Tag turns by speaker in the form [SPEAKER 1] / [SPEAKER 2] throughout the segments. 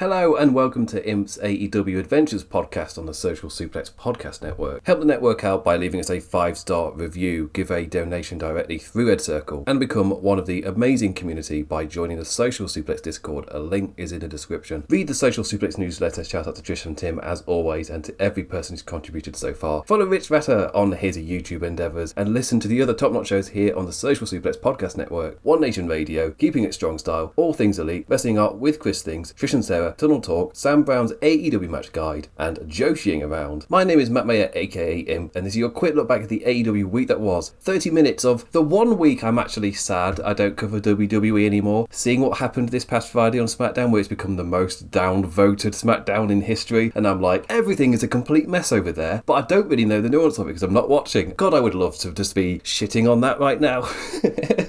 [SPEAKER 1] Hello and welcome to Imp's AEW Adventures podcast on the Social Suplex Podcast Network. Help the network out by leaving us a 5-star review, give a donation directly through EdCircle, and become one of the amazing community by joining the Social Suplex Discord. A link is in the description. Read the Social Suplex newsletter. Shout out to Trish and Tim as always, and to every person who's contributed so far. Follow Rich Vetter on his YouTube endeavours, and listen to the other top-notch shows here on the Social Suplex Podcast Network. One Nation Radio, Keeping It Strong Style, All Things Elite, Wrestling Art with Chris Things, Trish and Sarah, Tunnel Talk, Sam Brown's AEW Match Guide, and Joshing Around. My name is Matt Maher, aka Imp, and this is your quick look back at the AEW week that was. 30 minutes of the one week I'm actually sad I don't cover WWE anymore, seeing what happened this past Friday on SmackDown, where it's become the most down-voted SmackDown in history, and I'm like, everything is a complete mess over there, but I don't really know the nuance of it because I'm not watching. God, I would love to just be shitting on that right now.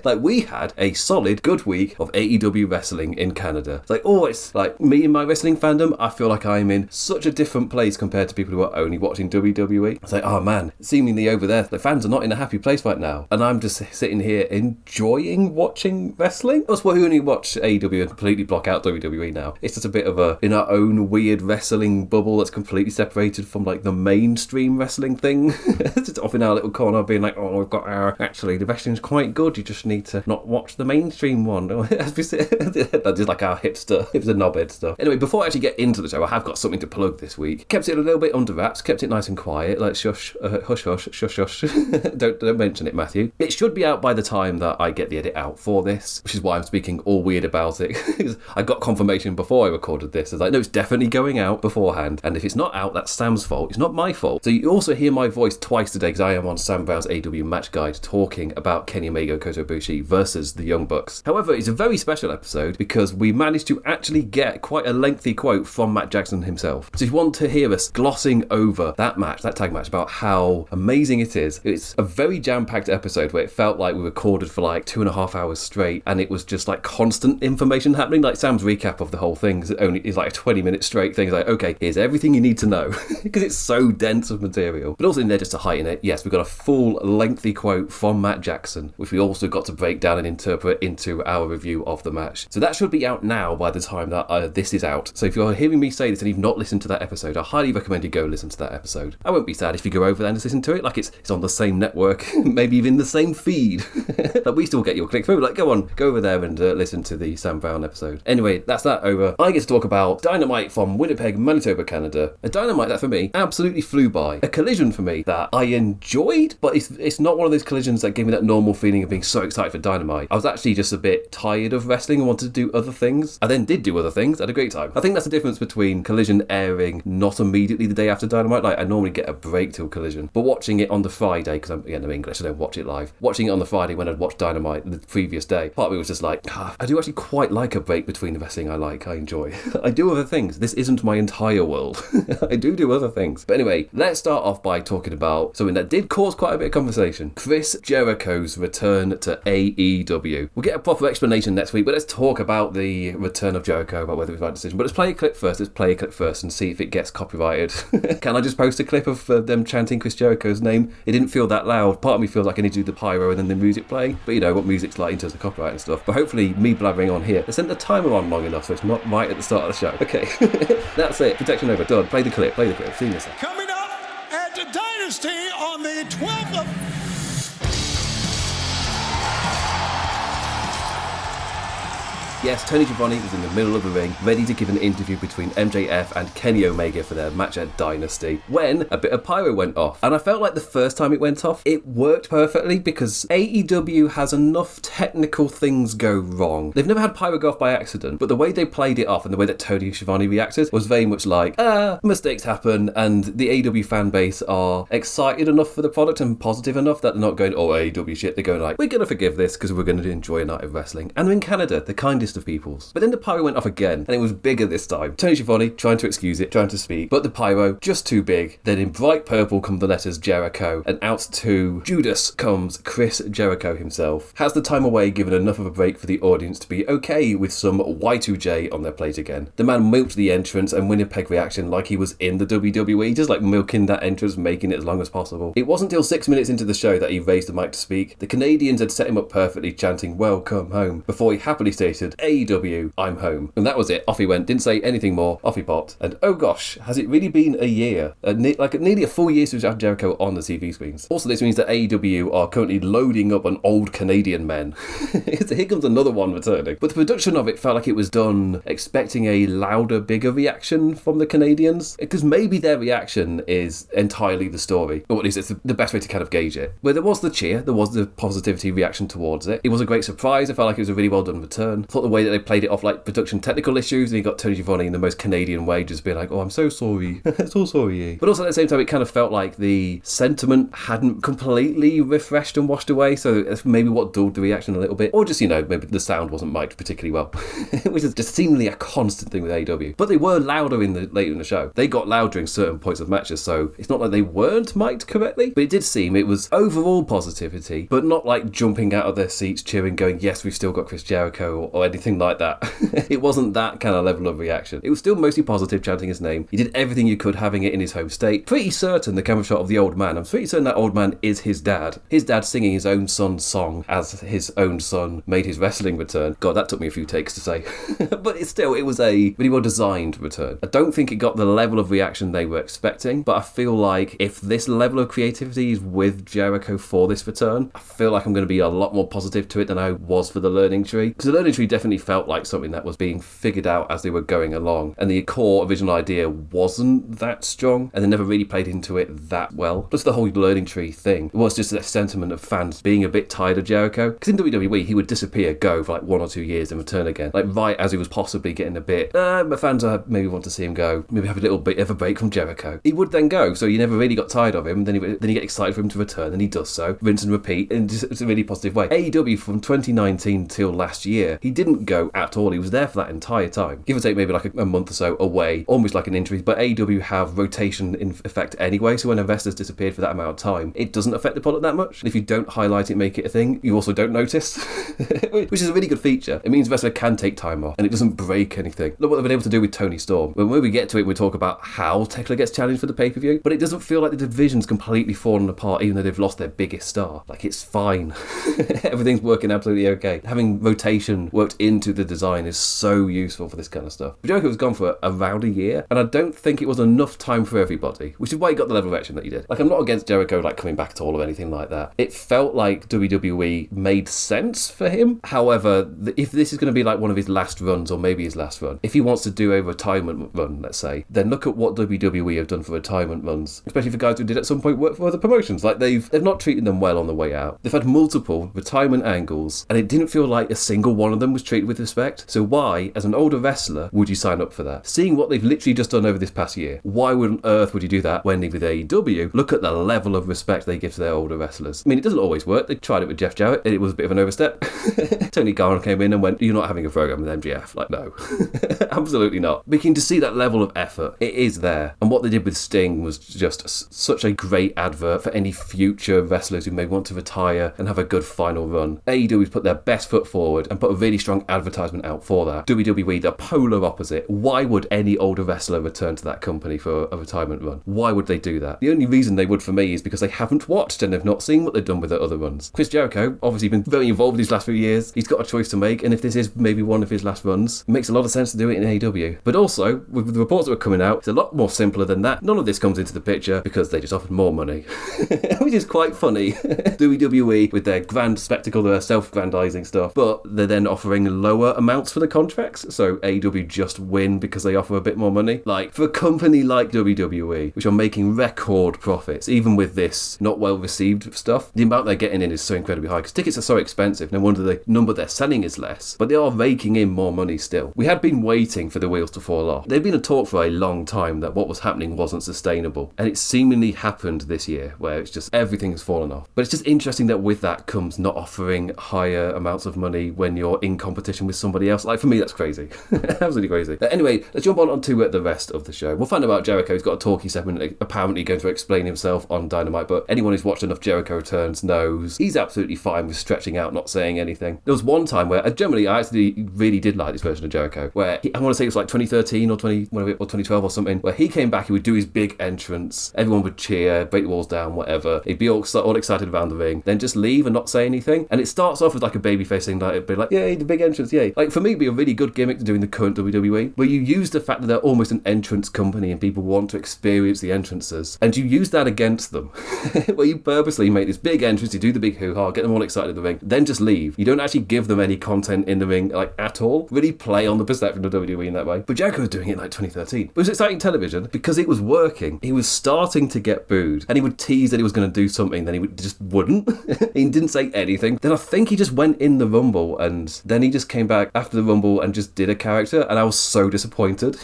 [SPEAKER 1] Like, we had a solid, good week of AEW wrestling in Canada. It's like, oh, it's like me and my wrestling fandom, I feel like I'm in such a different place compared to people who are only watching WWE. It's like, oh man, seemingly over there, the fans are not in a happy place right now. And I'm just sitting here enjoying watching wrestling. Us who only watch AEW and completely block out WWE now. It's just a bit of a, in our own weird wrestling bubble that's completely separated from like the mainstream wrestling thing. Just off in our little corner being like, oh, we've got our, actually the wrestling's quite good, you just need to not watch the mainstream one. That's just like our hipster knobhead stuff. Anyway, before I actually get into the show, I have got something to plug this week. Kept it a little bit under wraps, kept it nice and quiet, like shush, hush, shush. don't mention it, Matthew. It should be out by the time that I get the edit out for this, which is why I'm speaking all weird about it. I got confirmation before I recorded this. I was like, no, it's definitely going out beforehand, and if it's not out, that's Sam's fault. It's not my fault. So you also hear my voice twice today because I am on Sam Brown's AEW Match Guide talking about Kenny Omega, Kota Ibushi versus the Young Bucks. However, it's a very special episode because we managed to actually get quite a lengthy quote from Matt Jackson himself. So if you want to hear us glossing over that match, that tag match, about how amazing it is, it's a very jam-packed episode where it felt like we recorded for like 2.5 hours straight, and it was just like constant information happening. Like Sam's recap of the whole thing is like a 20-minute straight thing. It's like, okay, here's everything you need to know because it's so dense of material. But also in there, just to heighten it, yes, we've got a full lengthy quote from Matt Jackson, which we also got to break down and interpret into our review of the match. So that should be out now by the time that this is out. So if you're hearing me say this and you've not listened to that episode, I highly recommend you go listen to that episode. I won't be sad if you go over there and just listen to it. Like it's on the same network, maybe even the same feed. Like we still get your click through. Like go over there and listen to the Sam Brown episode. Anyway, that's that over. I get to talk about Dynamite from Winnipeg, Manitoba, Canada. A Dynamite that for me absolutely flew by. A collision for me that I enjoyed, but it's not one of those collisions that gave me that normal feeling of being so excited for Dynamite. I was actually just a bit tired of wrestling and wanted to do other things. I then did do other things. I had a great time. I think that's the difference between Collision airing not immediately the day after Dynamite. Like I normally get a break till Collision, but watching it on the Friday, because I'm English, I don't watch it live. Watching it on the Friday when I'd watched Dynamite the previous day, part of me was just like, I do actually quite like a break between the wrestling I like, I enjoy. I do other things. This isn't my entire world. I do other things. But anyway, let's start off by talking about something that did cause quite a bit of conversation. Chris Jericho's return to AEW. We'll get a proper explanation next week, but let's talk about the return of Jericho, about whether it was the right decision. But let's play a clip first and see if it gets copyrighted. Can I just post a clip of them chanting Chris Jericho's name? It didn't feel that loud. Part of me feels like I need to do the pyro and then the music playing, but you know what music's like in terms of copyright and stuff. But hopefully me blabbering on here, I sent the timer on long enough so it's not right at the start of the show. Okay, that's it. Protection over. Done. Play the clip. See you next time.
[SPEAKER 2] Coming up at Dynasty on the 12th of...
[SPEAKER 1] Yes, Tony Schiavone was in the middle of the ring, ready to give an interview between MJF and Kenny Omega for their match at Dynasty, when a bit of pyro went off. And I felt like the first time it went off, it worked perfectly because AEW has enough technical things go wrong. They've never had pyro go off by accident, but the way they played it off and the way that Tony Schiavone reacted was very much like, mistakes happen, and the AEW fan base are excited enough for the product and positive enough that they're not going, oh, AEW shit. They're going like, we're going to forgive this because we're going to enjoy a night of wrestling. And they're in Canada, the kindest of peoples. But then the pyro went off again, and it was bigger this time. Tony Schiavone trying to excuse it, trying to speak, but the pyro just too big. Then in bright purple come the letters Jericho, and out to Judas comes Chris Jericho himself. Has the time away given enough of a break for the audience to be okay with some Y2J on their plate again? The man milked the entrance and Winnipeg reaction like he was in the WWE, just like milking that entrance, making it as long as possible. It wasn't till 6 minutes into the show that he raised the mic to speak. The Canadians had set him up perfectly, chanting "Welcome home," before he happily stated, AEW, I'm home. And that was it. Off he went, didn't say anything more, off he popped. And oh gosh, has it really been a year? Nearly a full year since we had Jericho on the TV screens. Also, this means that AEW are currently loading up on old Canadian men. Here comes another one returning. But the production of it felt like it was done expecting a louder, bigger reaction from the Canadians. Because maybe their reaction is entirely the story. Or at least it's the best way to kind of gauge it. Where there was the cheer, there was the positivity reaction towards it. It was a great surprise. I felt like it was a really well done return. I thought the way that they played it off like production technical issues, and you got Tony Giovanni in the most Canadian way, just being like, oh, I'm so sorry. So sorry. But also at the same time, it kind of felt like the sentiment hadn't completely refreshed and washed away, so that's maybe what dulled the reaction a little bit. Or just, maybe the sound wasn't mic'd particularly well, which is just seemingly a constant thing with AEW. But they were louder later in the show. They got loud during certain points of matches, so it's not like they weren't mic'd correctly, but it did seem it was overall positivity, but not like jumping out of their seats, cheering, going, yes, we've still got Chris Jericho, or anything like that. It wasn't that kind of level of reaction. It was still mostly positive, chanting his name. He did everything you could, having it in his home state. Pretty certain the camera shot of the old man, I'm pretty certain that old man is his dad. His dad singing his own son's song as his own son made his wrestling return. God, that took me a few takes to say. But it was a really well designed return. I don't think it got the level of reaction they were expecting, but I feel like if this level of creativity is with Jericho for this return, I feel like I'm going to be a lot more positive to it than I was for the learning tree. Because the learning tree definitely felt like something that was being figured out as they were going along, and the core original idea wasn't that strong, and they never really played into it that well. Plus the whole learning tree thing was just a sentiment of fans being a bit tired of Jericho, because in WWE he would disappear, go for like 1 or 2 years and return again, like right as he was possibly getting a bit my fans maybe want to see him go, maybe have a little bit of a break from Jericho. He would then go, so you never really got tired of him. Then you get excited for him to return, and he does so, rinse and repeat, and it's a really positive way. AEW from 2019 till last year, he didn't go at all. He was there for that entire time, give or take maybe like a month or so away, almost like an injury. But AEW have rotation in effect anyway, so when a wrestler's disappeared for that amount of time, it doesn't affect the product that much. And if you don't highlight it, make it a thing, you also don't notice, which is a really good feature. It means a wrestler can take time off, and it doesn't break anything. Look what they've been able to do with Tony Storm. When we get to it, we talk about how Tekla gets challenged for the pay-per-view, but it doesn't feel like the division's completely fallen apart, even though they've lost their biggest star. Like, it's fine. Everything's working absolutely okay. Having rotation worked into the design is so useful for this kind of stuff. But Jericho was gone for around a year, and I don't think it was enough time for everybody, which is why he got the level of action that he did. Like, I'm not against Jericho like coming back at all or anything like that. It felt like WWE made sense for him. However, if this is going to be like one of his last runs, or maybe his last run, if he wants to do a retirement run, let's say, then look at what WWE have done for retirement runs, especially for guys who did at some point work for other promotions. Like, they've not treated them well on the way out. They've had multiple retirement angles, and it didn't feel like a single one of them was treated with respect. So why, as an older wrestler, would you sign up for that? Seeing what they've literally just done over this past year, why on earth would you do that when with AEW, look at the level of respect they give to their older wrestlers? I mean, it doesn't always work. They tried it with Jeff Jarrett, and it was a bit of an overstep. Tony Khan came in and went, you're not having a program with MJF. Like, no. Absolutely not. But you can just see that level of effort. It is there. And what they did with Sting was just such a great advert for any future wrestlers who may want to retire and have a good final run. AEW's put their best foot forward and put a really strong advertisement out for that. WWE, the polar opposite. Why would any older wrestler return to that company for a retirement run? Why would they do that? The only reason they would for me is because they haven't watched and they've not seen what they've done with their other runs. Chris Jericho, obviously been very involved these last few years. He's got a choice to make, and if this is maybe one of his last runs, it makes a lot of sense to do it in AEW. But also, with the reports that were coming out, it's a lot more simpler than that. None of this comes into the picture because they just offered more money, which is quite funny. WWE with their grand spectacle, their self-grandizing stuff, but they're then offering lower amounts for the contracts, so AEW just win because they offer a bit more money. Like, for a company like WWE, which are making record profits, even with this not well-received stuff, the amount they're getting in is so incredibly high, because tickets are so expensive. No wonder the number they're selling is less, but they are raking in more money still. We had been waiting for the wheels to fall off. There'd been a talk for a long time that what was happening wasn't sustainable, and it seemingly happened this year, where it's just everything's fallen off. But it's just interesting that with that comes not offering higher amounts of money when you're in competition with somebody else. Like, for me, that's crazy. Absolutely crazy. Anyway, let's jump on to the rest of the show. We'll find out about Jericho. He's got a talky segment, apparently going to explain himself on Dynamite, but anyone who's watched enough Jericho returns knows he's absolutely fine with stretching out, not saying anything. There was one time where, generally, I actually really did like this version of Jericho, where I want to say it was like 2013 or 2012 or something, where he came back, he would do his big entrance, everyone would cheer, break the walls down, whatever. He'd be all excited around the ring, then just leave and not say anything. And it starts off with like a babyface thing, like, it'd be like, yay, the big entrance, yeah. Like, for me, it'd be a really good gimmick to do in the current WWE, where you use the fact that they're almost an entrance company and people want to experience the entrances, and you use that against them, where you purposely make this big entrance, you do the big hoo-ha, get them all excited in the ring, then just leave. You don't actually give them any content in the ring, like, at all. Really play on the perception of WWE in that way. But Jericho was doing it in, like, 2013. But it was exciting television because it was working. He was starting to get booed, and he would tease that he was going to do something, then he just wouldn't. He didn't say anything. Then I think he just went in the Rumble, and then he just came back after the Rumble and just did a character, and I was so disappointed.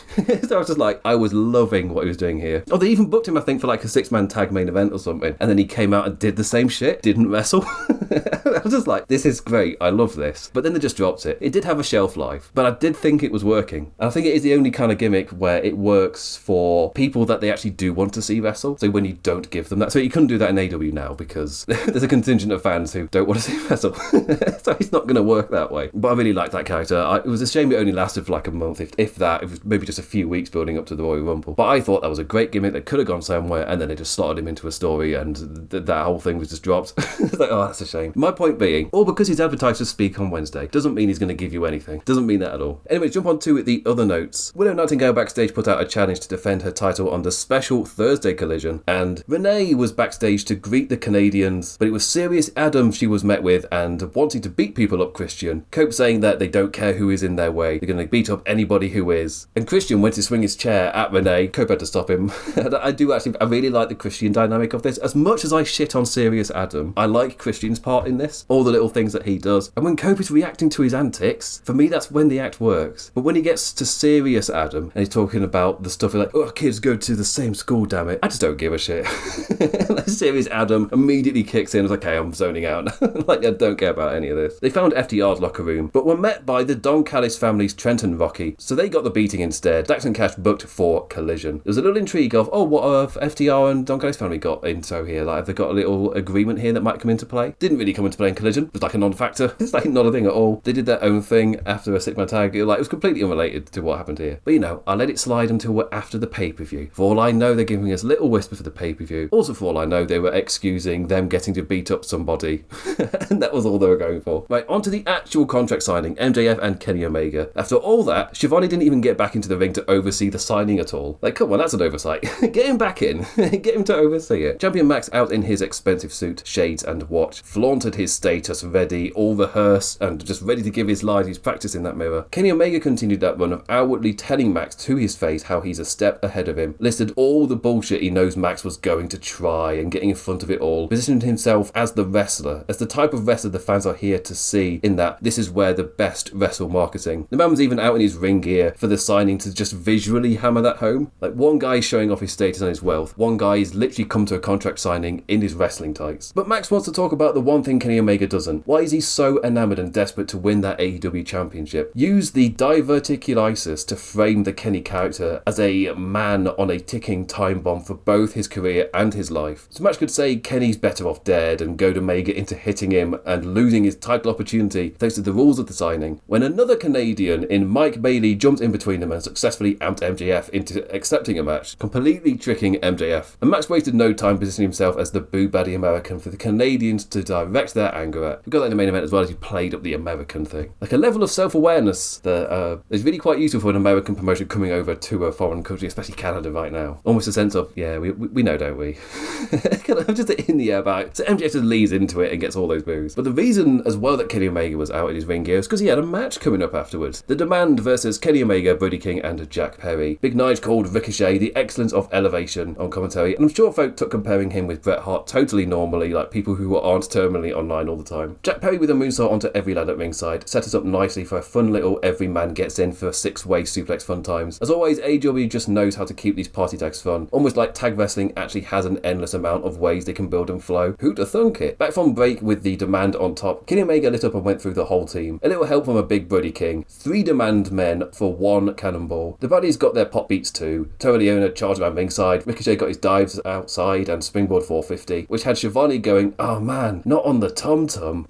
[SPEAKER 1] So I was just like, I was loving what he was doing here. Oh, they even booked him, I think, for like a 6-man tag main event or something, and then he came out and did the same shit, didn't wrestle. I was just like, this is great, I love this. But then they just dropped it. It did have a shelf life, but I did think it was working. And I think it is the only kind of gimmick where it works for people that they actually do want to see wrestle. So when you don't give them that, so you couldn't do that in AEW now because there's a contingent of fans who don't want to see wrestle. So it's not going to work that way. But I really liked that character. It was a shame it only lasted for like a month, if that. It was maybe just a few weeks building up to the Royal Rumble. But I thought that was a great gimmick that could have gone somewhere, and then they just slotted him into a story, and that whole thing was just dropped. It's like, oh, that's a shame. My point being, all because he's advertised to speak on Wednesday doesn't mean he's going to give you anything. Doesn't mean that at all. Anyway, jump on to the other notes. Willow Nightingale backstage put out a challenge to defend her title on the special Thursday Collision, and Renee was backstage to greet the Canadians, but it was Serious Adam she was met with, and wanting to beat people up Christian. Cope saying that they don't care who is in their way, they're going to beat up anybody who is. And Christian went to swing his chair at Renee. Cope had to stop him. And I really like the Christian dynamic of this. As much as I shit on Serious Adam, I like Christian's part in this, all the little things that he does. And when Cope is reacting to his antics, for me that's when the act works. But when he gets to Serious Adam and he's talking about the stuff like, oh, kids go to the same school, damn it, I just don't give a shit. Like, Serious Adam immediately kicks in. I was like, okay, I'm zoning out. Like, I don't care about any of this. They found FTR's locker room, but were met by the Don Callis family's Trent and Rocky, so they got the beating instead. Dax and Cash booked for Collision. There was a little intrigue of, oh, what have FTR and Don Callis family got into here? Like, have they got a little agreement here that might come into play? Didn't really come into play in Collision. It was like a non-factor. It's like not a thing at all. They did their own thing after a 6-man tag. It was completely unrelated to what happened here. But you know, I let it slide until we're after the pay-per-view. For all I know, they're giving us little whisper for the pay-per-view. Also, for all I know, they were excusing them getting to beat up somebody. And that was all they were going for. Right, on to the actual contract signing, MJF and Kenny Omega. After all that, Shivani didn't even get back into the ring to oversee the signing at all. Like, come on, that's an oversight. Get him back in. Get him to oversee it. Champion Max, out in his expensive suit, shades and watch, flaunted his status, ready, all rehearsed, and just ready to give his lines he's practiced in that mirror. Kenny Omega continued that run of outwardly telling Max to his face how he's a step ahead of him, listed all the bullshit he knows Max was going to try, and getting in front of it all, positioned himself as the wrestler, as the type of wrestler the fans are here to see, in that this is where the best wrestle marketing. The man was even out in his ring gear for the signing to just visually hammer that home. Like, one guy is showing off his status and his wealth, one guy is literally come to a contract signing in his wrestling tights. But Max wants to talk about the one thing Kenny Omega doesn't. Why is he so enamoured and desperate to win that AEW championship? Use the diverticulitis to frame the Kenny character as a man on a ticking time bomb for both his career and his life. So Max could say Kenny's better off dead and goad Omega into hitting him and losing his title opportunity thanks to the rules of the signing, when another Canadian in Mike Bailey jumped in between them and successfully amped MJF into accepting a match, completely tricking MJF. And Max wasted no time positioning himself as the boo baddie American for the Canadians to direct their anger at. We got that in the main event as well, as he played up the American thing. Like, a level of self-awareness that is really quite useful for an American promotion coming over to a foreign country, especially Canada right now. Almost a sense of, yeah, we know, don't we? Kind of just in the air about it. So MJF just leads into it and gets all those boos. But the reason as well that Kenny Omega was out in his ring gear is because he had a match coming up afterwards. The Demand versus Kenny Omega, Brody King and Jack Perry. Big Nige called Ricochet the excellence of elevation on commentary, and I'm sure folk took comparing him with Bret Hart totally normally, like people who aren't terminally online all the time. Jack Perry with a moonsault onto every lad at ringside set us up nicely for a fun little every man gets in for 6-way suplex fun times. As always, AEW just knows how to keep these party tags fun, almost like tag wrestling actually has an endless amount of ways they can build and flow. Who'd have thunk it? Back from break with the Demand on top, Kenny Omega lit up and went through the whole team. A little help from a big Brody King. 3 Demand men for 1 cannonball. The Baddies got their pop beats too. Tony Leona charged around ringside. Ricochet got his dives outside and springboard 450, which had Shivani going, oh man, not not on the tum-tum,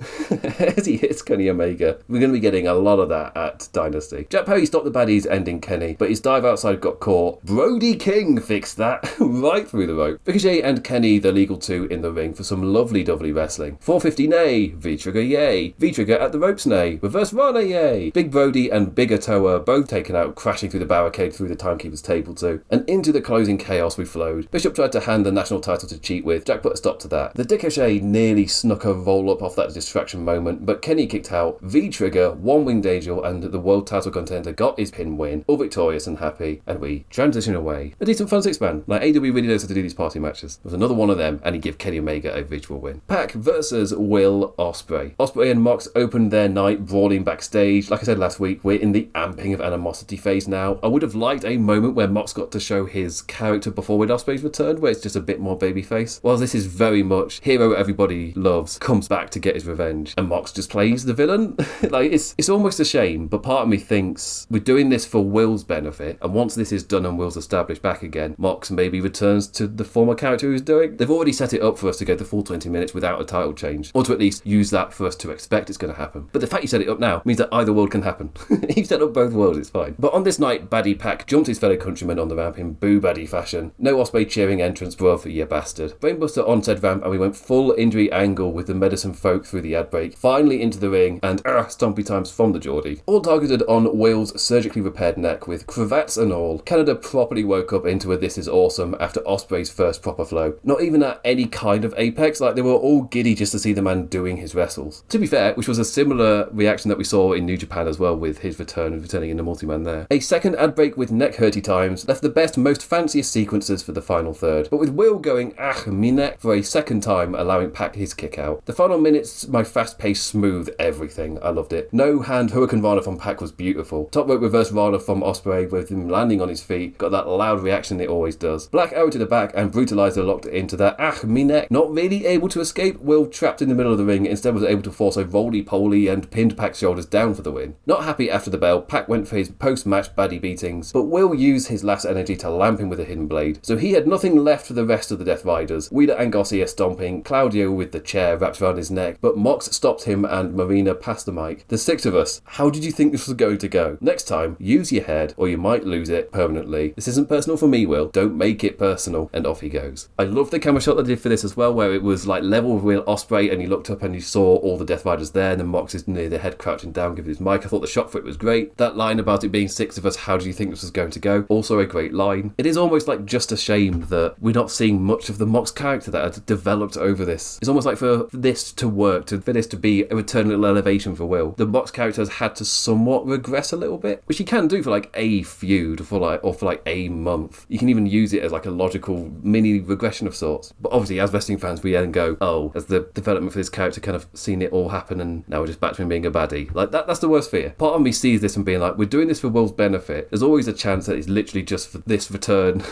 [SPEAKER 1] as he hits Kenny Omega. We're going to be getting a lot of that at Dynasty. Jack Perry stopped the baddies, ending Kenny, but his dive outside got caught. Brody King fixed that right through the rope. Ricochet and Kenny, the legal two, in the ring for some lovely wrestling. 450 nay, V-trigger yay, V-trigger at the ropes nay, reverse Rana yay. Big Brody and Bigger Toa both taken out, crashing through the barricade through the timekeeper's table too. And into the closing chaos we flowed. Bishop tried to hand the national title to cheat with. Jack put a stop to that. The Ricochet nearly snuck a roll up off that distraction moment, but Kenny kicked out. V-trigger, one winged angel, and the world title contender got his pin win, all victorious and happy, and we transition away. A decent fun six-man. Like, AEW really knows how to do these party matches. There was another one of them, and he gave Kenny Omega a visual win. Pac versus Will Ospreay. Ospreay and Mox opened their night brawling backstage. Like I said last week, we're in the amping of animosity phase now. I would have liked a moment where Mox got to show his character before Will Ospreay's return, where it's just a bit more babyface. While this is very much hero everybody loves, comes back to get his revenge, and Mox just plays the villain. Like, it's almost a shame, but part of me thinks we're doing this for Will's benefit, and once this is done and Will's established back again, Mox maybe returns to the former character he was doing. They've already set it up for us to go the full 20 minutes without a title change, or to at least use that for us to expect it's going to happen. But the fact you set it up now means that either world can happen. You've set up both worlds, it's fine. But on this night, Baddie Pac jumped his fellow countrymen on the ramp in boo baddie fashion. No Ospreay cheering entrance, bruv, you bastard. Brainbuster on said ramp, and we went full injury angle with the medicine folk through the ad break, finally into the ring, and stompy times from the Geordie. All targeted on Will's surgically repaired neck with cravats and all. Canada properly woke up into a "this is awesome" after Ospreay's first proper flow. Not even at any kind of apex, like they were all giddy just to see the man doing his wrestles. To be fair, which was a similar reaction that we saw in New Japan as well with his returning in the multi-man there. A second ad break with neck hurty times left the best, most fanciest sequences for the final third, but with Will going me neck for a second time, allowing Pac his kick out. The final minutes, my fast pace smooth everything. I loved it. No hand Hurricane Rana from Pac was beautiful. Top rope reverse Rana from Ospreay with him landing on his feet, got that loud reaction it always does. Black arrow to the back and Brutalizer locked into that me neck. Not really able to escape, Will trapped in the middle of the ring, instead was able to force a roly-poly and pinned Pac's shoulders down for the win. Not happy after the bell, Pac went for his post-match baddie beatings, but Will used his last energy to lamp him with a hidden blade, so he had nothing left for the rest of the Death Riders. Wheeler and Garcia stomping, Claudio with the chair wrapped around his neck, but Mox stopped him and Marina passed the mic. The six of us, how did you think this was going to go? Next time, use your head or you might lose it permanently. This isn't personal for me, Will. Don't make it personal. And off he goes. I love the camera shot they did for this as well, where it was like level with Will Ospreay and you looked up and you saw all the Death Riders there, and then Mox is near the head crouching down giving his mic. I thought the shot for it was great. That line about it being six of us, how do you think this was going to go? Also a great line. It is almost like just a shame that we're not seeing much of the Mox character that had developed over this. It's almost like for this to work, for this to be a return little elevation for Will, the Mox character has had to somewhat regress a little bit, which you can do for like a feud or for like a month. You can even use it as like a logical mini regression of sorts. But obviously as wrestling fans we then go, oh, has the development for this character kind of seen it all happen and now we're just back to him being a baddie? Like that's the worst fear. Part of me sees this and being like, we're doing this for Will's benefit. There's always a chance that it's literally just for this return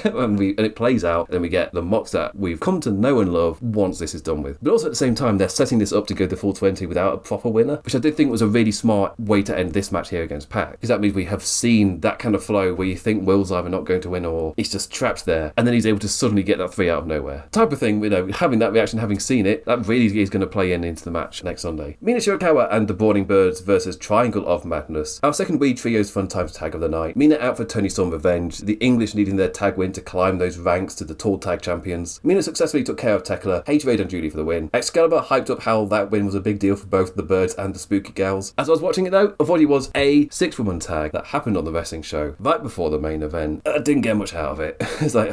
[SPEAKER 1] and it plays out, and we get the Mox that we've come to know and love once this is done with. But also at the same time they're setting this up to go the full 20 without a proper winner, which I did think was a really smart way to end this match here against Pac, because that means we have seen that kind of flow where you think Will's either not going to win or he's just trapped there, and then he's able to suddenly get that 3 out of nowhere type of thing. You know, having that reaction, having seen it, that really is going to play into the match next Sunday. Mina Shirakawa and the Boarding Birds versus Triangle of Madness. Our second Weed Trios Fun Times tag of the night. Mina out for Tony Storm Revenge, the English needing their tag win to climb those ranks to the tall tag champions. Mina successfully took care of Tekla, Haterade and Julie for the win. Excalibur hyped up how that win was a big deal for both the Birds and the Spooky Gals. As I was watching it though, I thought it was a 6-woman tag that happened on the wrestling show right before the main event. I didn't get much out of it. It's like,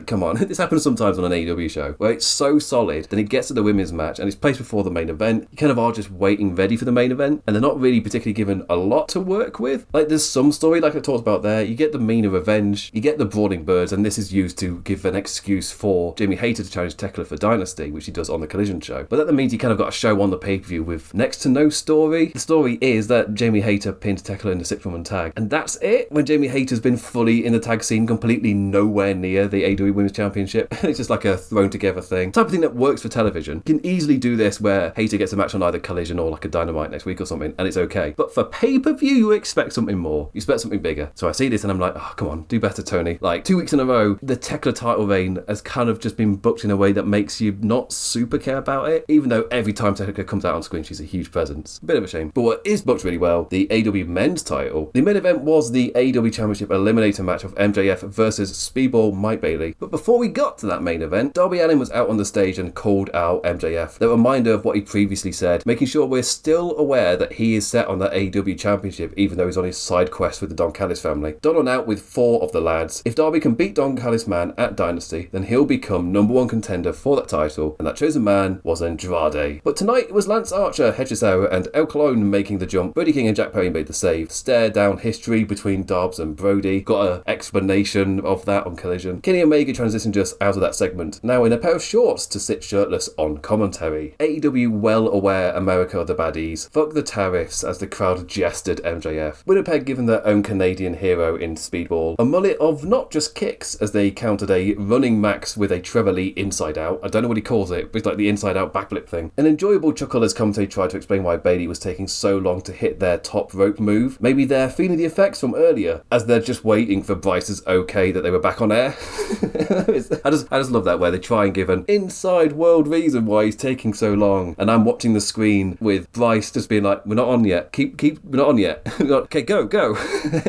[SPEAKER 1] come on. This happens sometimes on an AEW show where it's so solid, then it gets to the women's match and it's placed before the main event. You kind of are just waiting ready for the main event, and they're not really particularly given a lot to work with. Like, there's some story, like I talked about there. You get the Mina Revenge, you get the Brooding Birds, and this is used to give an excuse for Jamie Hayter to challenge Tekla for Dynasty, which he does on the Collision show. But that means you kind of got a show on the pay-per-view with next to no story. The story is that Jamie Hayter pinned Tekla in the 6-woman tag, and that's it. When Jamie Hayter's been fully in the tag scene, completely nowhere near the AEW Women's Championship. It's just like a thrown together thing. Type of thing that works for television. You can easily do this where Hayter gets a match on either Collision or like a Dynamite next week or something, and it's okay. But for pay-per-view, you expect something more. You expect something bigger. So I see this and I'm like, oh, come on, do better, Tony. Like, 2 weeks in a row, the Tekla title reign has kind of just been booked in a way that makes you not super care about it, even though every time Jericho comes out on screen, she's a huge presence. A bit of a shame. But what is booked really well, the AEW men's title. The main event was the AEW Championship Eliminator match of MJF versus Speedball Mike Bailey. But before we got to that main event, Darby Allin was out on the stage and called out MJF. The reminder of what he previously said, making sure we're still aware that he is set on the AEW Championship, even though he's on his side quest with the Don Callis family. Done on out with 4 of the lads. If Darby can beat Don Callis man at Dynasty, then he'll become #1 contender for that title, and that chosen man was Andrade. But tonight it was Lance Archer, Hedgesauer, and El Colon making the jump. Brody King and Jack Perry made the save. Stare down history between Dobbs and Brody. Got an explanation of that on Collision. Kenny Omega transitioned just out of that segment, now in a pair of shorts to sit shirtless on commentary. AEW well aware America are the baddies. Fuck the tariffs as the crowd jested MJF. Winnipeg given their own Canadian hero in Speedball. A mullet of not just kicks as they countered a running Max with a Trevor Lee inside out. I don't know what he calls it, but it's like the inside out backflip thing. An enjoyable chuckle as commentary tried to explain why Bailey was taking so long to hit their top rope move. Maybe they're feeling the effects from earlier as they're just waiting for Bryce's okay that they were back on air. I just love that where they try and give an inside world reason why he's taking so long, and I'm watching the screen with Bryce just being like, we're not on yet, keep we're not on yet. Okay, go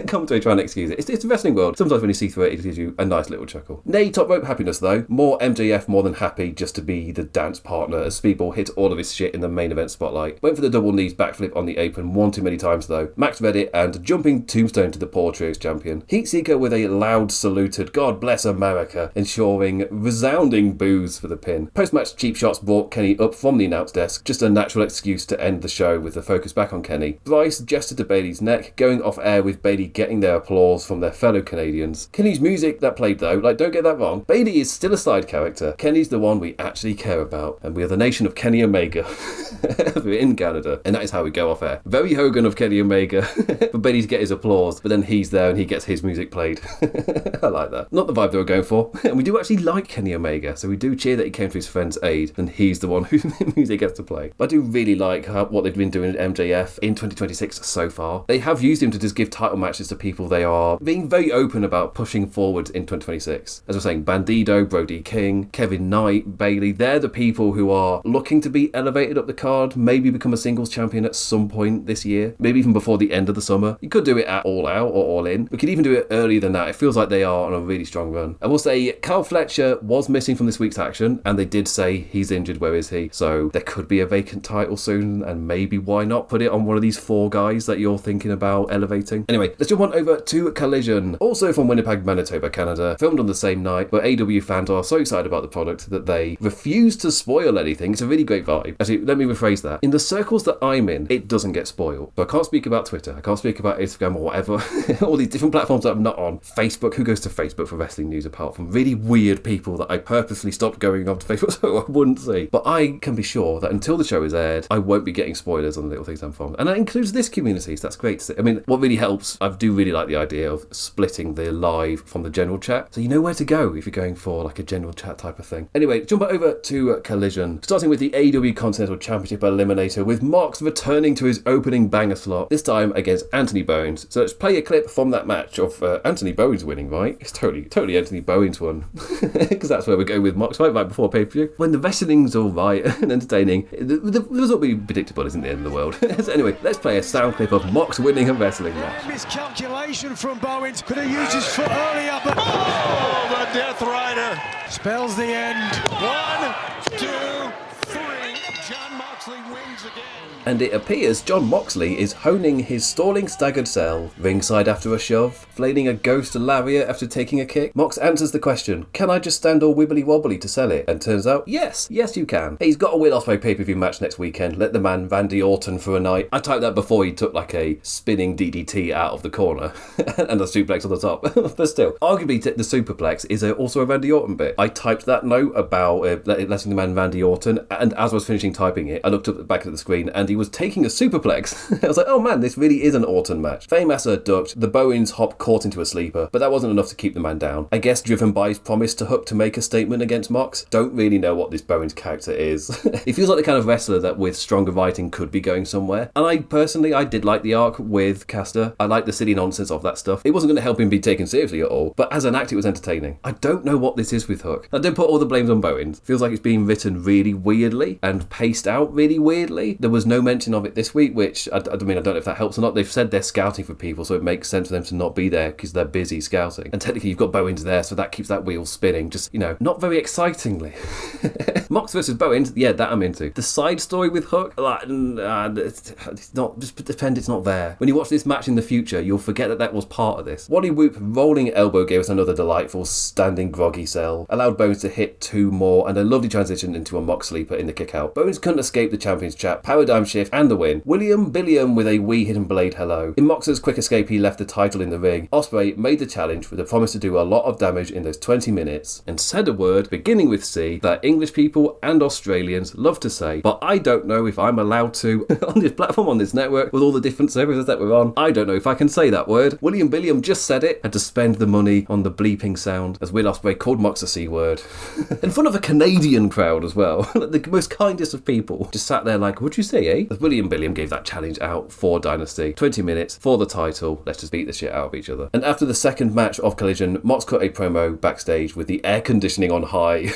[SPEAKER 1] commentary trying to excuse it. It's a wrestling world. Sometimes when you see through it gives you a nice little chuckle. Nay, top rope happiness though. More MJF more than happy just to be the dance partner as Speedball hit all of his shit in the main event spotlight. Went for the double knees backflip on the apron one too many times though. Max read it and jumping tombstone to the Poor Trios champion. Heatseeker with a loud saluted God bless America, ensuring resounding boos for the pin. Post-match cheap shots brought Kenny up from the announce desk, just a natural excuse to end the show with the focus back on Kenny. Bryce gestured to Bailey's neck, going off air with Bailey getting their applause from their fellow Canadians. Kenny's music that played though, don't get that wrong, Bailey is still a side character. Kenny's the one we actually care about, and we are the nation of Kenny Omega in Canada, and that is how we go off air. Very Hogan of Kenny Omega for Bailey to get his applause, but then he's there and he gets his music played. I like that. Not the vibe they were going for. And we do actually like Kenny Omega, so we do cheer that he came to his friend's aid and he's the one whose music gets to play. But I do really like what they've been doing at MJF in 2026 so far. They have used him to just give title matches to people they are being very open about pushing forward in 2026. As I was saying, Bandido, Brody King, Kevin Knight, Bailey, they're the people who are looking to be elevated up the card, maybe become a singles champion at some point this year, maybe even before the end of the summer. You could do it at All Out or All In. We could even do it earlier than that. It feels like they are on a really strong run. I will say Kyle Fletcher was missing from this week's action, and they did say he's injured. Where is he? So there could be a vacant title soon, and maybe why not put it on one of these 4 guys that you're thinking about elevating. Anyway, let's jump on over to Collision. Also from Winnipeg, Manitoba, Canada. Filmed on the same night, but AEW fans are so excited about the product that they refuse to spoil anything. It's a really great vibe. Actually, let me rephrase that. In the circles that I'm in, it doesn't get spoiled. But I can't speak about Twitter. I can't speak about Instagram or whatever. All these different platforms that I'm not on. Facebook. Who goes to Facebook for wrestling news apart from really weird people that I purposely stopped going on to Facebook so I wouldn't see? But I can be sure that until the show is aired, I won't be getting spoilers on the little things I'm from. And that includes this community, so that's great to see. I mean, what really helps, I do really like the idea of splitting the live from the general chat. So you know where to go if you're going for like a general chat type of thing. Anyway, jump over to Collision. Starting with the AEW Continental Championship Eliminator with Mox returning to his opening banger slot, this time against Anthony Bowens. So let's play a clip from that match of Anthony Bowens winning, right? It's totally Anthony Bowens won. Because that's where we go with Mox right before pay-per-view. When the wrestling's all right and entertaining, the result will be predictable isn't the end of the world. So anyway, let's play a sound clip of Mox winning a wrestling match.
[SPEAKER 2] Miscalculation from Bowens. Could have used his foot earlier, but... Oh, the Death Rider. Spells the end. 1, 2, 3. John Moxley wins again.
[SPEAKER 1] And it appears John Moxley is honing his stalling staggered cell, ringside after a shove, flailing a ghost lariat after taking a kick. Mox answers the question, can I just stand all wibbly wobbly to sell it? And turns out, yes you can. He's got a Will Ospreay pay-per-view match next weekend. Let the man Randy Orton for a night. I typed that before he took like a spinning DDT out of the corner and a suplex on the top. But still, arguably the superplex is also a Randy Orton bit. I typed that note about letting the man Randy Orton, and as I was finishing typing it, I looked up back at the screen and he was taking a superplex. I was like, oh man, this really is an Orton match. Fameasser ducked, the Bowens hop caught into a sleeper, but that wasn't enough to keep the man down. I guess driven by his promise to Hook to make a statement against Mox. Don't really know what this Bowens character is. He feels like the kind of wrestler that with stronger writing could be going somewhere. And I did like the arc with Caster. I like the silly nonsense of that stuff. It wasn't going to help him be taken seriously at all, but as an act it was entertaining. I don't know what this is with Hook. I don't put all the blames on Bowens. Feels like it's being written really weirdly and paced out really weirdly. There was no mention of it this week, which I don't know if that helps or not. They've said they're scouting for people, so it makes sense for them to not be there because they're busy scouting. And technically you've got Bowens there, so that keeps that wheel spinning, just, not very excitingly. Mox versus Bowens, yeah, that I'm into. The side story with Hook, it's not, just pretend it's not there. When you watch this match in the future, you'll forget that was part of this. Wally Whoop rolling elbow gave us another delightful standing groggy sell, allowed Bowens to hit 2 more, and a lovely transition into a Mox sleeper in the kick out. Bowens couldn't escape the champion's trap, paradigm shift, and the win. William Billiam with a wee hidden blade hello. In Mox's quick escape, he left the title in the ring. Ospreay made the challenge with a promise to do a lot of damage in those 20 minutes, and said a word beginning with C that English people and Australians love to say, but I don't know if I'm allowed to on this platform, on this network, with all the different services that we're on. I don't know if I can say that word. William Billiam just said it, had to spend the money on the bleeping sound, as Will Ospreay called Mox a C word. In front of a Canadian crowd as well. The most kindest of people. Just sat there like, what'd you say, eh? As William Billiam gave that challenge out for Dynasty. 20 minutes for the title. Let's just beat the shit out of each other. And after the second match of Collision, Mox cut a promo backstage with the air conditioning on high.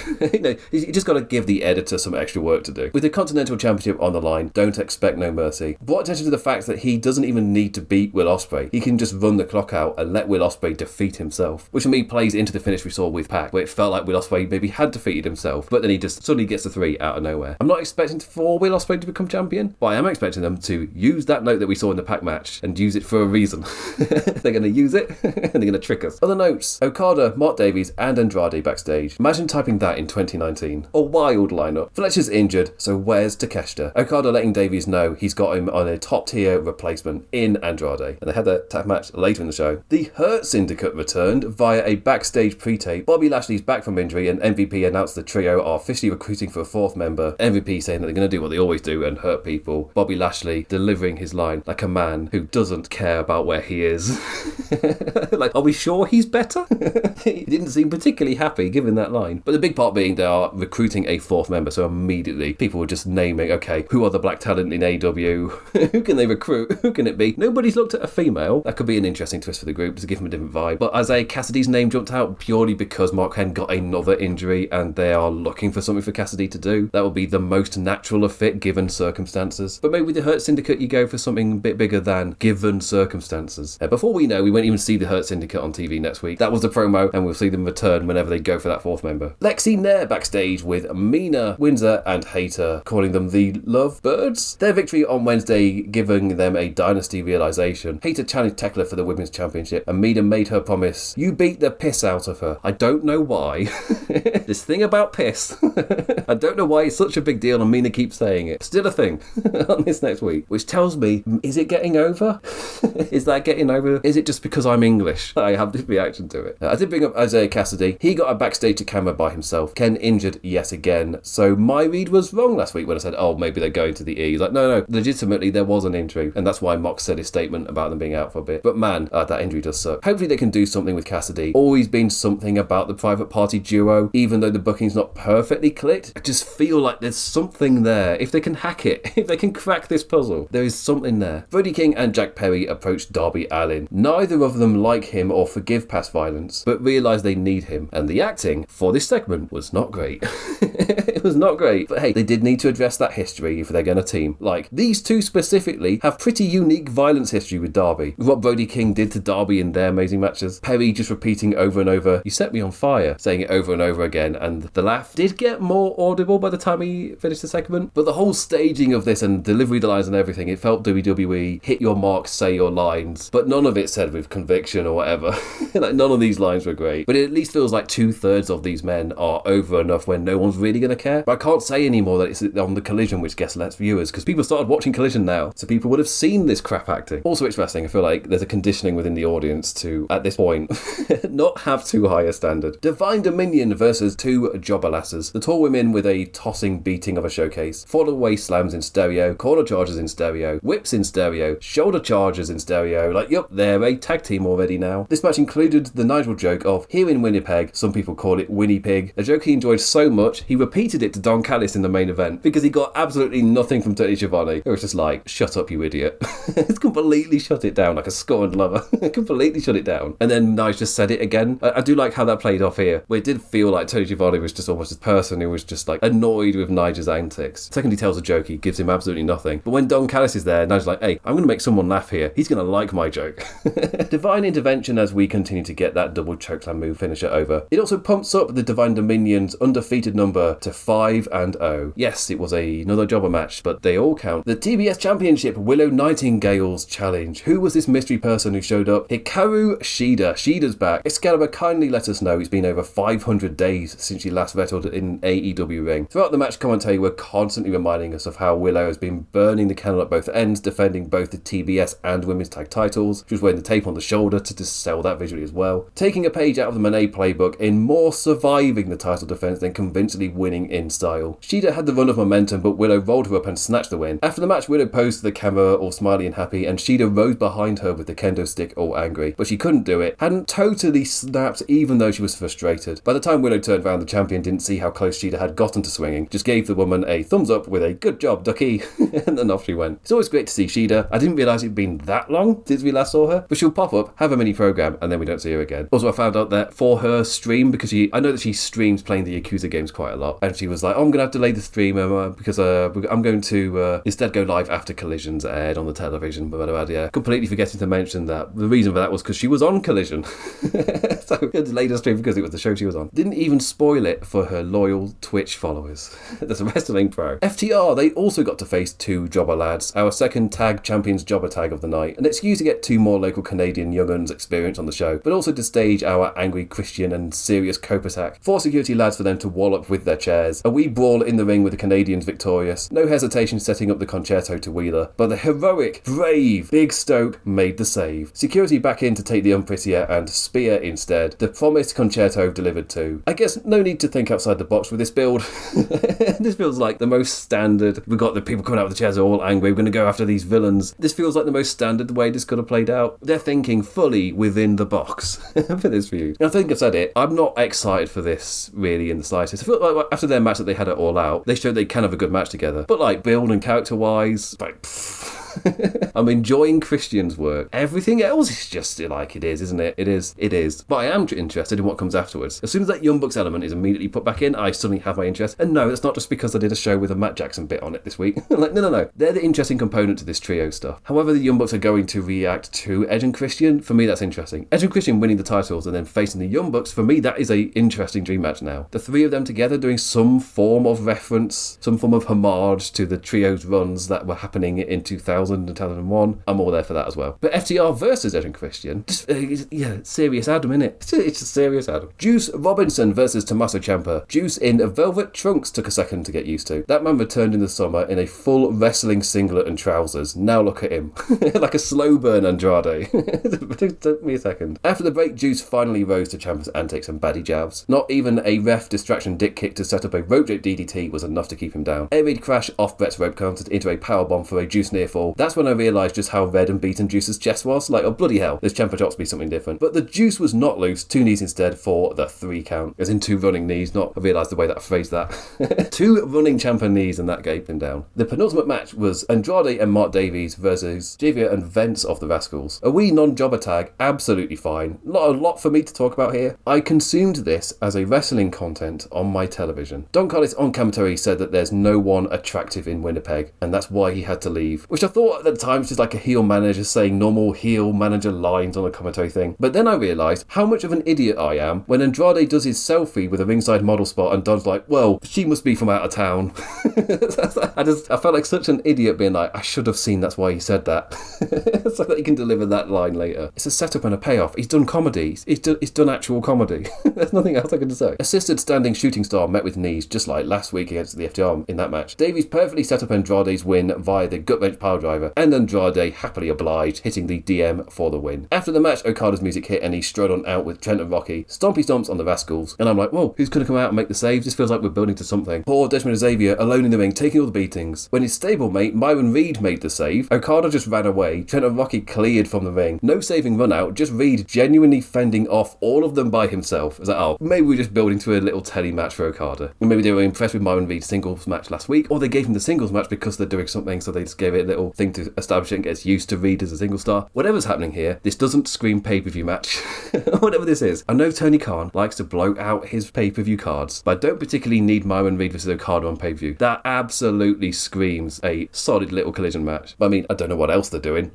[SPEAKER 1] You just got to give the editor some extra work to do. With the Continental Championship on the line, don't expect no mercy. Brought attention to the fact that he doesn't even need to beat Will Ospreay. He can just run the clock out and let Will Ospreay defeat himself. Which for me plays into the finish we saw with Pac, where it felt like Will Ospreay maybe had defeated himself, but then he just suddenly gets the 3 out of nowhere. I'm not expecting for Will Ospreay to become champion, but I am expecting them to use that note that we saw in the Pac match and use it for a reason. They're going to use it and they're going to trick us. Other notes: Okada, Mark Davies and Andrade backstage. Imagine typing that in 2019. A wild lineup. Fletcher's injured, so where's Takeshita? Okada letting Davies know he's got him on a top tier replacement in Andrade. And they had that tag match later in the show. The Hurt Syndicate returned via a backstage pre-tape. Bobby Lashley's back from injury and MVP announced the trio are officially recruiting for a 4th member. MVP saying that they're going to do what they always do and hurt people. Bobby Lashley delivering his line like a man who doesn't care about where he is. Like, are we sure he's better? He didn't seem particularly happy giving that line. But the big part being they are recruiting a 4th member, so immediately people were just naming, okay, who are the black talent in AEW? Who can they recruit? Who can it be? Nobody's looked at a female. That could be an interesting twist for the group to give them a different vibe. But Isaiah Cassidy's name jumped out purely because Mark Henn got another injury and they are looking for something for Cassidy to do. That would be the most natural of fit given circumstances. But maybe with the Hurt Syndicate you go for something a bit bigger than given circumstances. Before we know, we won't even see the Hurt Syndicate on TV next week. That was the promo and we'll see them return whenever they go for that 4th member. Lexi Nair backstage with Mina, Windsor and Hayter, calling them the Lovebirds. Their victory on Wednesday giving them a dynasty realisation. Hayter challenged Tekla for the Women's Championship and Mina made her promise. You beat the piss out of her. I don't know why. This thing about piss. I don't know why it's such a big deal and Mina keeps saying it. Still a thing on this next week. Which tells me, is it getting over? Is that getting over? Is it just because I'm English? I have this reaction to it. I did bring up Isaiah Cassidy. He got a backstage to camera by himself. Ken injured yet again. So my read was wrong last week when I said, oh, maybe they're going to the E. He's like, no, legitimately there was an injury. And that's why Mox said his statement about them being out for a bit. But man, that injury does suck. Hopefully they can do something with Cassidy. Always been something about the private party duo, even though the booking's not perfectly clicked. I just feel like there's something there. If they can hack it, if they can crack this puzzle, there is something there. Brody King and Jack Perry approached Darby Allin. Neither of them like him or forgive past violence, but realise they need him. And the acting for this segment was not great. It was not great. But hey, they did need to address that history if they're going to team. Like, these two specifically have pretty unique violence history with Darby. What Brody King did to Darby in their amazing matches. Perry just repeating over and over, you set me on fire, saying it over and over again. And the laugh did get more audible by the time he finished the segment. But the whole staging of this and delivery the lines and everything, it felt WWE, hit your mark, say your lines. But none of it said with conviction or whatever. Like, none of these lines were great. But it at least feels like 2/3 of these men are over enough when no one's really going to care. But I can't say anymore that it's on the Collision which gets less viewers, because people started watching Collision now, so people would have seen this crap acting. Also, it's wrestling. I feel like there's a conditioning within the audience to, at this point, not have too high a standard. Divine Dominion versus two jobber lasses. The tall women with a tossing beating of a showcase. fall away slams in stereo, corner charges in stereo, whips in stereo, shoulder charges in stereo. Like, yup, they're a tag team already now. This match included the Nigel joke of, here in Winnipeg, some people call it Winnie Pig, a joke he enjoyed so much, he repeated it to Don Callis in the main event because he got absolutely nothing from Tony Schiavone. It was just like, shut up, you idiot. It's completely shut it down like a scorned lover. Completely shut it down. And then Nigel just said it again. I do like how that played off here, where it did feel like Tony Schiavone was just almost a person who was just like annoyed with Nigel's antics. Second he tells a joke, he gives him absolutely nothing. But when Don Callis is there, Nigel's like, hey, I'm going to make someone laugh here. He's going to like my joke. Divine intervention as we continue to get that double chokeslam move finisher over. It also pumps up the Divine Dominion's undefeated number to 5-0. Yes, it was another jobber match, but they all count. The TBS Championship Willow Nightingale's challenge. Who was this mystery person who showed up? Hikaru Shida. Shida's back. Excalibur kindly let us know it's been over 500 days since she last wrestled in AEW ring. Throughout the match, commentary were constantly reminding us of how Willow has been burning the candle at both ends, defending both the TBS and women's tag titles. She was wearing the tape on the shoulder to just sell that visually as well. Taking a page out of the Monet playbook in more surviving the title defense than convincingly winning in style. Shida had the run of momentum, but Willow rolled her up and snatched the win. After the match, Willow posed to the camera all smiley and happy, and Shida rose behind her with the kendo stick all angry. But she couldn't do it. Hadn't totally snapped even though she was frustrated. By the time Willow turned around, the champion didn't see how close Shida had gotten to swinging. Just gave the woman a thumbs up with a good job, ducky. And then off she went. It's always great to see Shida. I didn't realise it'd been that long since we last saw her. But she'll pop up, have a mini program, and then we don't see her again. Also, I found out that for her stream, because I know that she streams playing the Yakuza games quite a lot, and she was like, oh, I'm going to have to delay the stream because I'm going to instead go live after Collision's aired on the television. But yeah, completely forgetting to mention that the reason for that was because she was on Collision. So I delayed the stream because it was the show she was on. Didn't even spoil it for her loyal Twitch followers. That's a wrestling pro. FTR, they also got to face two jobber lads, our second tag champions jobber tag of the night. An excuse to get two more local Canadian younguns experience on the show, but also to stage our angry Christian and serious cope attack. 4 security lads for them to wallop with their chairs. A wee brawl in the ring with the Canadians victorious. No hesitation setting up the concerto to Wheeler, but the heroic, brave Big Stoke made the save. Security back in to take the Unprettier and Spear instead. The promised concerto delivered too. I guess no need to think outside the box with this build. This feels like the most standard. We've got the people coming out of the chairs are all angry. We're going to go after these villains. This feels like the most standard way this could have played out. They're thinking fully within the box for this view. I think I've said it. I'm not excited for this really in the slightest. I feel like after their match that they had it all out, they showed they can have a good match together. But like build and character wise, like I'm enjoying Christian's work. Everything else is just like it is, isn't it? It is. But I am interested in what comes afterwards. As soon as that Young Bucks element is immediately put back in, I suddenly have my interest. And no, that's not just because I did a show with a Matt Jackson bit on it this week. Like, no. They're the interesting component to this trio stuff. However the Young Bucks are going to react to Edge and Christian, for me that's interesting. Edge and Christian winning the titles and then facing the Young Bucks, for me that is a interesting dream match now. The three of them together doing some form of reference, some form of homage to the trio's runs that were happening in 2000 and 2001. I'm all there for that as well. But FTR versus Edge and Christian, just serious Adam, innit? It's a serious Adam. Juice Robinson versus Tommaso Ciampa. Juice in velvet trunks took a second to get used to. That man returned in the summer in a full wrestling singlet and trousers. Now look at him. Like a slow burn Andrade. It took me a second. After the break, Juice finally rose to Ciampa's antics and baddie jabs. Not even a ref distraction dick kick to set up a rope drop DDT was enough to keep him down. Air raid crash off Brett's rope countered into a powerbomb for a Juice near fall. That's when I realised just how red and beaten Juice's chest was. Like, oh bloody hell, this Ciampa chop's be something different. But the Juice was not loose. 2 knees instead for the 3 count. As in 2 running knees, not I realised the way that I phrased that. 2 running Ciampa knees and that gave him down. The penultimate match was Andrade and Mark Davies versus Javier and Vince of the Rascals. A wee non-jobber tag, absolutely fine. Not a lot for me to talk about here. I consumed this as a wrestling content on my television. Don Callis on commentary said that there's no one attractive in Winnipeg, and that's why he had to leave. Which I thought at the time was just like a heel manager saying normal heel manager lines on a commentary thing. But then I realised how much of an idiot I am when Andrade does his selfie with a ringside model spot and Don's like, well, she must be from out of town. I felt like such an idiot being like, I should have seen that's why he said that. So that he can deliver that line later. It's a setup and a payoff. He's done comedy. He's done actual comedy. There's nothing else I can say. Assisted standing shooting star met with knees, just like last week against the FTR in that match. Davies perfectly set up Andrade's win via the gut wrench power driver driver, and Andrade happily obliged, hitting the DM for the win. After the match, Okada's music hit and he strode on out with Trent and Rocky, stompy stomps on the Rascals, and I'm like, whoa, who's going to come out and make the save? This feels like we're building to something. Poor Desmond Xavier alone in the ring, taking all the beatings. When his stablemate Myron Reed made the save, Okada just ran away, Trent and Rocky cleared from the ring. No saving run out, just Reed genuinely fending off all of them by himself. I was like, oh, maybe we're just building to a little telly match for Okada. And maybe they were impressed with Myron Reed's singles match last week, or they gave him the singles match because they're doing something, so they just gave it a little thing to establish it and gets used to Reed as a single star. Whatever's happening here, this doesn't scream pay-per-view match. Whatever this is. I know Tony Khan likes to bloat out his pay-per-view cards, but I don't particularly need Myron Reed versus Okada on pay-per-view. That absolutely screams a solid little collision match. But I mean, I don't know what else they're doing.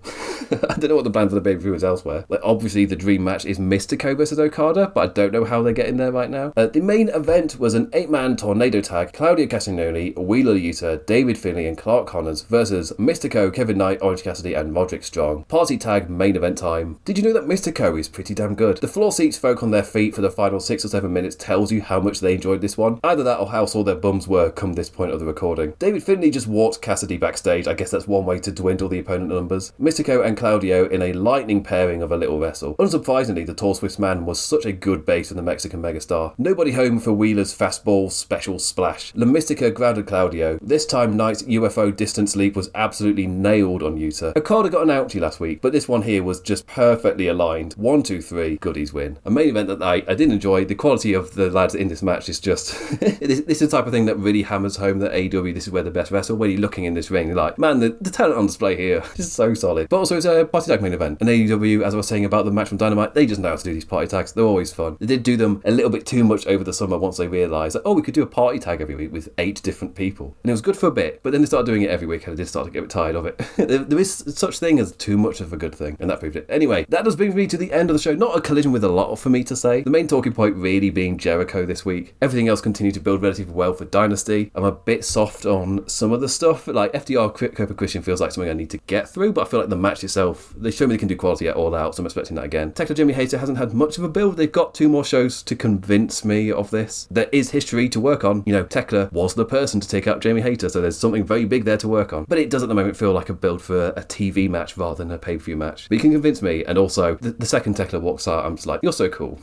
[SPEAKER 1] I don't know what the plan for the pay-per-view is elsewhere. Like, obviously the dream match is Mystico versus Okada, but I don't know how they're getting there right now. The main event was an 8-man tornado tag. Claudio Castagnoli, Wheeler Yuta, David Finlay and Clark Connors versus Mystico, Kevin Knight, Orange Cassidy and Roderick Strong. Party tag main event time. Did you know that Mystico is pretty damn good? The floor seats folk on their feet for the final 6 or 7 minutes tells you how much they enjoyed this one. Either that or how sore their bums were come this point of the recording. David Finlay just walked Cassidy backstage. I guess that's one way to dwindle the opponent numbers. Mystico and Claudio in a lightning pairing of a little wrestle. Unsurprisingly, the tall Swiss man was such a good base for the Mexican megastar. Nobody home for Wheeler's fastball special splash. La Mystica grounded Claudio. This time Knight's UFO distance leap was absolutely nailed on Yuta. Okada got an ouchie last week, but this one here was just perfectly aligned. 1, 2, 3, goodies win. A main event that I did enjoy. The quality of the lads in this match is just this is the type of thing that really hammers home that AEW, this is where the best wrestle. When you're looking in this ring, you're like, man, the talent on display here is so solid. But also it's a party tag main event. And AEW, as I was saying about the match from Dynamite, they just know how to do these party tags. They're always fun. They did do them a little bit too much over the summer once they realised that, oh, we could do a party tag every week with 8 different people. And it was good for a bit, but then they started doing it every week and I did start to get a bit tired of it. There is such thing as too much of a good thing, and that proved it. Anyway, that does bring me to the end of the show. Not a collision with a lot for me to say. The main talking point really being Jericho this week. Everything else continued to build relatively well for Dynasty. I'm a bit soft on some of the stuff. Like FDR Copa Christian feels like something I need to get through, but I feel like the match itself, they show me they can do quality at All Out, so I'm expecting that again. Tekla Jimmy Hater hasn't had much of a build. They've got 2 more shows to convince me of this. There is history to work on. You know, Tekla was the person to take out Jamie Hater, so there's something very big there to work on. But it does at the moment feel like a build for a TV match rather than a pay-per-view match. But you can convince me, and also, the second Tekla walks out, I'm just like, you're so cool.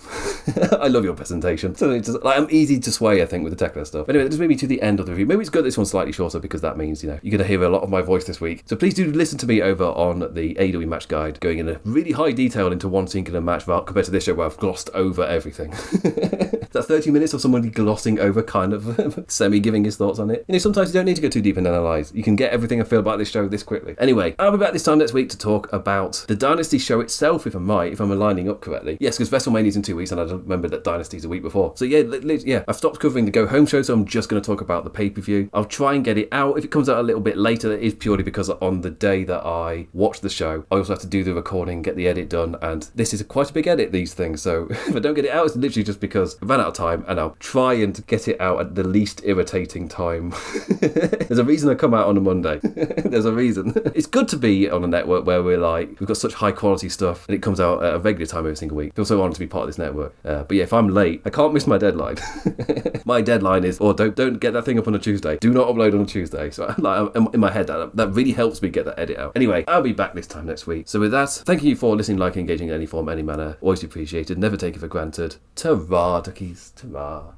[SPEAKER 1] I love your presentation. So it's just, like, I'm easy to sway, I think, with the Tekla stuff. Anyway, that just brings me to the end of the review. Maybe it's good this one's slightly shorter because that means, you know, you're going to hear a lot of my voice this week. So please do listen to me over on the AEW match guide, going in a really high detail into one singular match compared to this show where I've glossed over everything. That 30 minutes of somebody glossing over kind of semi-giving his thoughts on it. You know, sometimes you don't need to go too deep and analyse. You can get everything I feel about this show this quickly. Anyway, I'll be back this time next week to talk about the Dynasty show itself, if I'm lining up correctly. Yes, because WrestleMania's in 2 weeks and I remember that Dynasty's a week before. So yeah, I've stopped covering the Go Home show, so I'm just going to talk about the pay-per-view. I'll try and get it out. If it comes out a little bit later, it is purely because on the day that I watch the show, I also have to do the recording, get the edit done, and this is quite a big edit, these things. So if I don't get it out, it's literally just because I ran out of time, and I'll try and get it out at the least irritating time. There's a reason I come out on a Monday. There's a reason. It's good to be on a network where we've got such high quality stuff and it comes out at a regular time every single week. I feel so honoured to be part of this network. But yeah, if I'm late, I can't miss my deadline. My deadline is, don't get that thing up on a Tuesday. Do not upload on a Tuesday. So like, in my head, that really helps me get that edit out. Anyway, I'll be back this time next week. So with that, thank you for listening, liking, engaging in any form, any manner. Always appreciated. Never take it for granted. Ta-ra, duckies. Ta-ra.